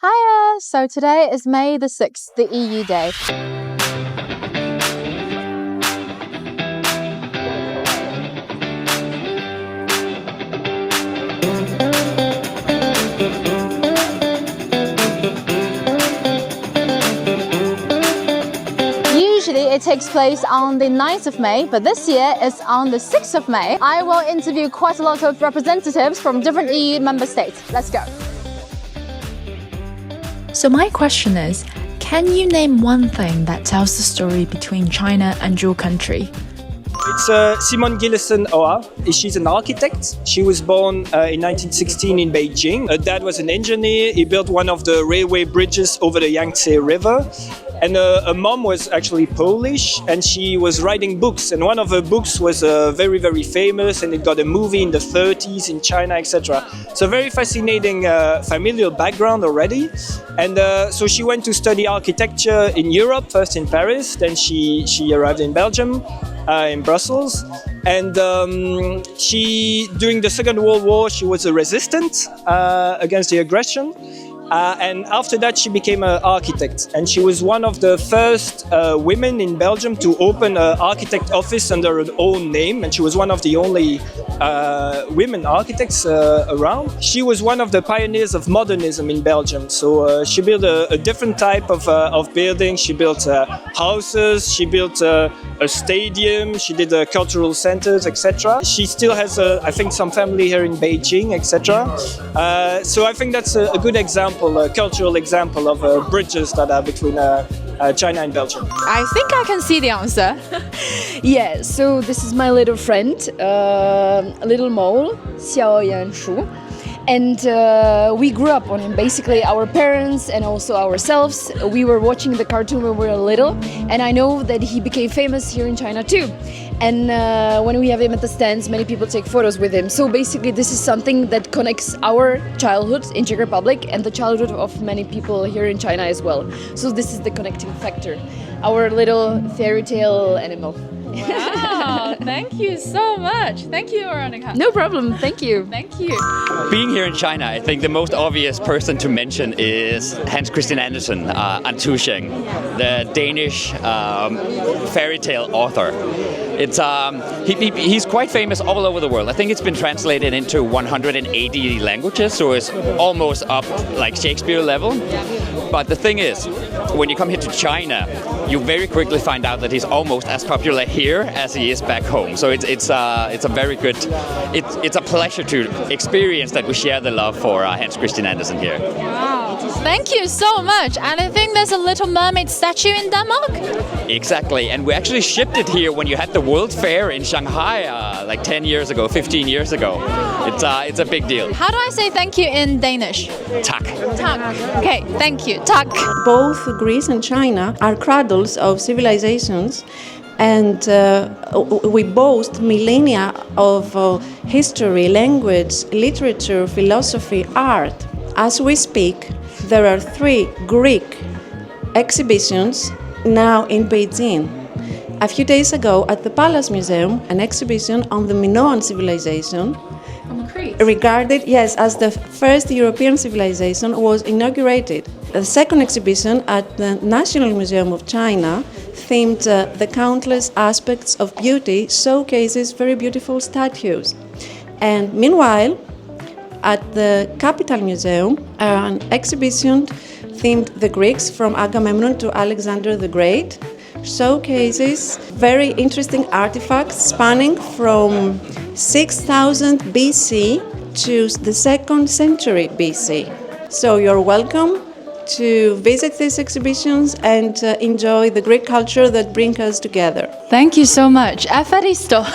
Hiya! So today is May the 6th, the EU Day. Usually it takes place on the 9th of May, but this year it's on the 6th of May. I will interview quite a lot of representatives from different EU member states. Let's go. So my question is, can you name one thing that tells the story between China and your country? It's Simone Gillison Oa. She's an architect. She was born in 1916 in Beijing. Her dad was an engineer. He built one of the railway bridges over the Yangtze River. And her mom was actually Polish, and she was writing books. And one of her books was very, very famous, and it got a movie in the 30s in China, etc. So very fascinating familial background already. And so she went to study architecture in Europe, first in Paris, then she arrived in Belgium, in Brussels. And during the Second World War, she was a resistant against the aggression. And after that, she became an architect. And she was one of the first women in Belgium to open an architect office under her own name. And she was one of the only women architects around. She was one of the pioneers of modernism in Belgium. So she built a different type of building. She built houses, she built a stadium, she did cultural centers, etc. She still has, I think, some family here in Beijing, etc. So I think that's a good example, a cultural example of bridges that are between China and Belgium. I think I can see the answer. Yeah, so this is my little friend, little mole, Xiao Yanshu. And we grew up on him. Basically, our parents and also ourselves, we were watching the cartoon when we were little. And I know that he became famous here in China too. And when we have him at the stands, many people take photos with him. So basically, this is something that connects our childhood in Czech Republic and the childhood of many people here in China as well. So this is the connecting factor, our little fairy tale animal. Wow, thank you so much. Thank you, Veronica. No problem, thank you. Thank you. Being here in China, I think the most obvious person to mention is Hans Christian Andersen, Antusheng, the Danish fairy tale author. It's he's quite famous all over the world. I think it's been translated into 180 languages, so it's almost up like Shakespeare level. But the thing is, when you come here to China, you very quickly find out that he's almost as popular here as he is back home. So it's a very good, it's a pleasure to experience that we share the love for Hans Christian Andersen here. Wow. Thank you so much. And I think there's a little mermaid statue in Denmark. Exactly, and we actually shipped it here when you had the World Fair in Shanghai like 10 years ago, 15 years ago. It's a big deal. How do I say thank you in Danish? Tak. Tak. Okay, thank you. Tak. Both Greece and China are cradles of civilizations, and we boast millennia of history, language, literature, philosophy, art. As we speak, there are 3 Greek exhibitions now in Beijing. A few days ago at the Palace Museum, an exhibition on the Minoan civilization, regarded, yes, as the first European civilization, was inaugurated. The second exhibition at the National Museum of China, themed the countless aspects of beauty, showcases very beautiful statues. And meanwhile, at the Capital Museum, an exhibition themed the Greeks from Agamemnon to Alexander the Great, showcases very interesting artifacts spanning from 6000 BC to the 2nd century BC. So you're welcome to visit these exhibitions and enjoy the Greek culture that brings us together. Thank you so much. Efaristo.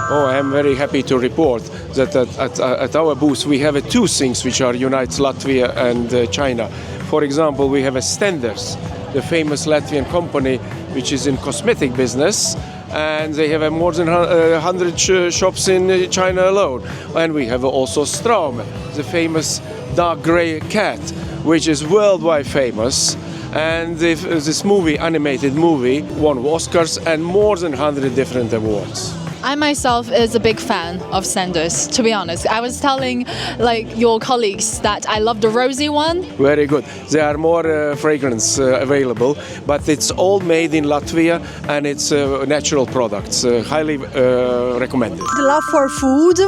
Oh, I'm very happy to report that at our booth we have 2 things which are unites Latvia and China. For example, we have a Stenders, the famous Latvian company which is in cosmetic business, and they have more than 100 shops in China alone. And we have also Straum, the famous dark grey cat, which is worldwide famous. And this movie, animated movie, won Oscars and more than 100 different awards. I myself is a big fan of Sanders, to be honest. I was telling your colleagues that I love the rosy one. Very good. There are more fragrance available, but it's all made in Latvia and it's natural products. Highly recommended. The love for food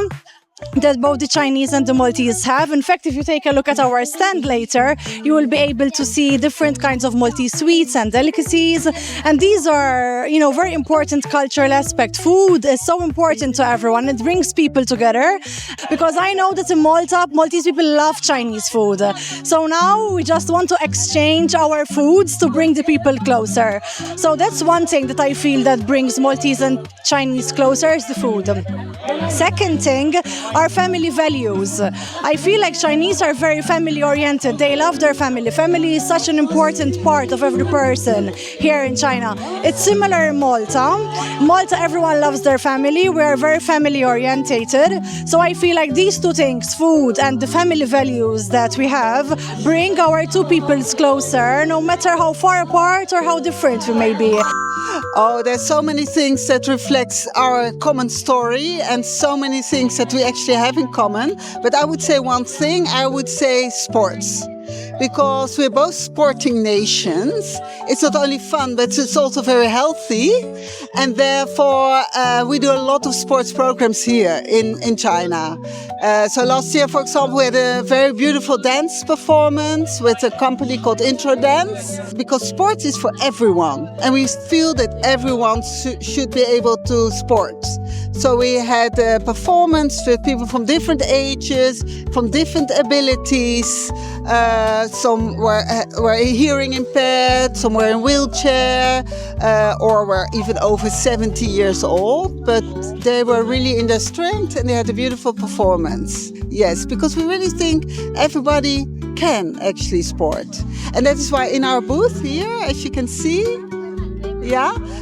that both the Chinese and the Maltese have. In fact, if you take a look at our stand later, you will be able to see different kinds of Maltese sweets and delicacies. And these are, very important cultural aspect. Food is so important to everyone. It brings people together because I know that in Malta, Maltese people love Chinese food. So now we just want to exchange our foods to bring the people closer. So that's one thing that I feel that brings Maltese and Chinese closer is the food. Second thing, our family values. I feel like Chinese are very family oriented. They love their family. Family is such an important part of every person here in China. It's similar in Malta. Malta, everyone loves their family. We are very family orientated. So I feel like these two things, food and the family values that we have, bring our two peoples closer, no matter how far apart or how different we may be. Oh, there's so many things that reflects our common story and so many things that we actually have in common. But I would say one thing, I would say sports. Because we're both sporting nations. It's not only fun, but it's also very healthy. And therefore, we do a lot of sports programs here in China. So last year, for example, we had a very beautiful dance performance with a company called Intro Dance. Because sport is for everyone. And we feel that everyone should be able to sport. So we had a performance with people from different ages, from different abilities. Some were hearing impaired, some were in wheelchair, or were even over 70 years old. But they were really in their strength and they had a beautiful performance. Yes, because we really think everybody can actually sport. And that is why in our booth here, as you can see,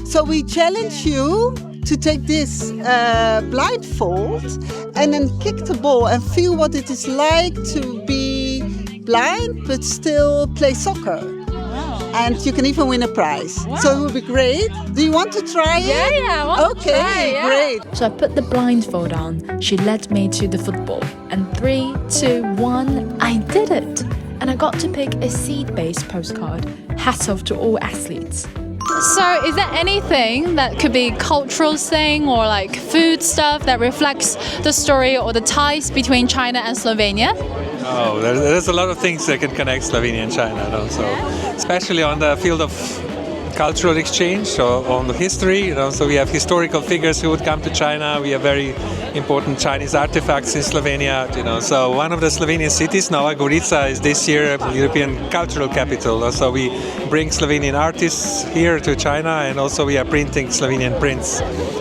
so we challenge you to take this blindfold and then kick the ball and feel what it is like to be blind but still play soccer. And you can even win a prize. Wow. So it would be great. Do you want to try it? Yeah, I want to try, yeah. Great. So I put the blindfold on. She led me to the football. And 3, 2, 1, I did it. And I got to pick a seed-based postcard. Hats off to all athletes. So is there anything that could be cultural thing or food stuff that reflects the story or the ties between China and Slovenia? Oh, there's a lot of things that can connect Slovenia and China, so especially on the field of cultural exchange, so on the history, so we have historical figures who would come to China. We have very important Chinese artifacts in Slovenia, so one of the Slovenian cities, Nova Gorica, is this year European cultural capital. So we bring Slovenian artists here to China, and also we are printing Slovenian prints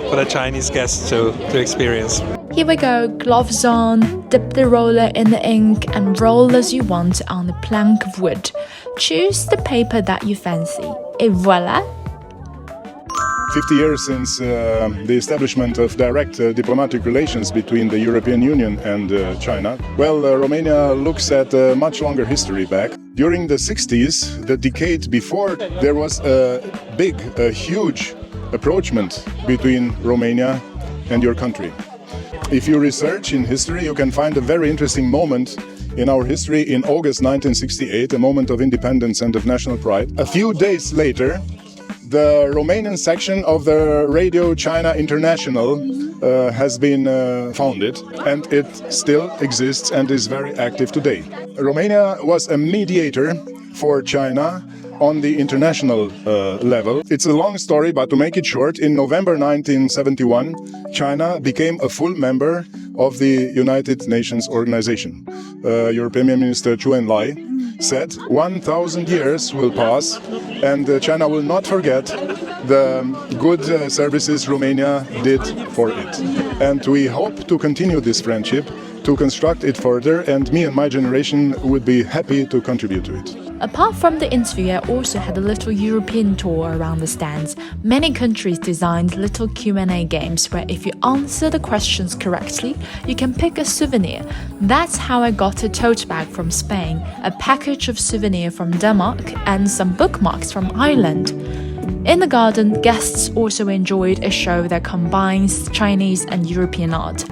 for the Chinese guests to experience. Here we go, gloves on, dip the roller in the ink and roll as you want on a plank of wood. Choose the paper that you fancy. Et voilà! 50 years since the establishment of direct diplomatic relations between the European Union and China. Well, Romania looks at a much longer history back. During the 60s, the decade before, there was a huge approachment between Romania and your country. If you research in history, you can find a very interesting moment in our history in August 1968, a moment of independence and of national pride. A few days later, the Romanian section of the Radio China International has been founded, and it still exists and is very active today. Romania was a mediator for China on the international level. It's a long story, but to make it short, in November 1971, China became a full member of the United Nations organization. Your Premier Minister Chu Enlai said 1,000 years will pass and China will not forget the good services Romania did for it. And we hope to continue this friendship, to construct it further, and me and my generation would be happy to contribute to it. Apart from the interview, I also had a little European tour around the stands. Many countries designed little Q&A games where if you answer the questions correctly, you can pick a souvenir. That's how I got a tote bag from Spain, a package of souvenir from Denmark, and some bookmarks from Ireland. In the garden, guests also enjoyed a show that combines Chinese and European art.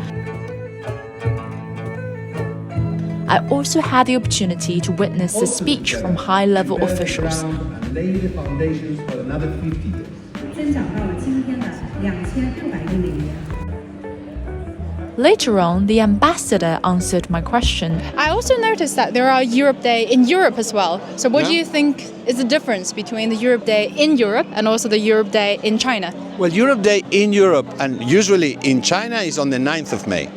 I also had the opportunity to witness a speech from high-level officials. Lay the foundations for another 50 years. Later on, the ambassador answered my question. I also noticed that there are Europe Day in Europe as well. So what do you think is the difference between the Europe Day in Europe and also the Europe Day in China? Well, Europe Day in Europe and usually in China is on the 9th of May.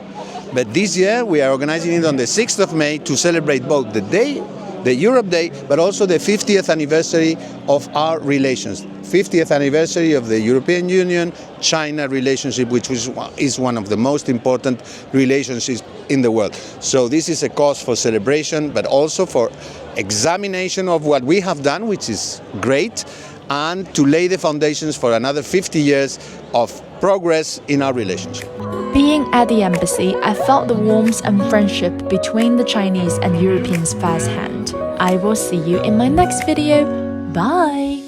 But this year we are organizing it on the 6th of May to celebrate both the day, the Europe Day, but also the 50th anniversary of our relations. 50th anniversary of the European Union-China relationship, which is one of the most important relationships in the world. So this is a cause for celebration, but also for examination of what we have done, which is great, and to lay the foundations for another 50 years of progress in our relationship. Being at the embassy, I felt the warmth and friendship between the Chinese and Europeans firsthand. I will see you in my next video. Bye!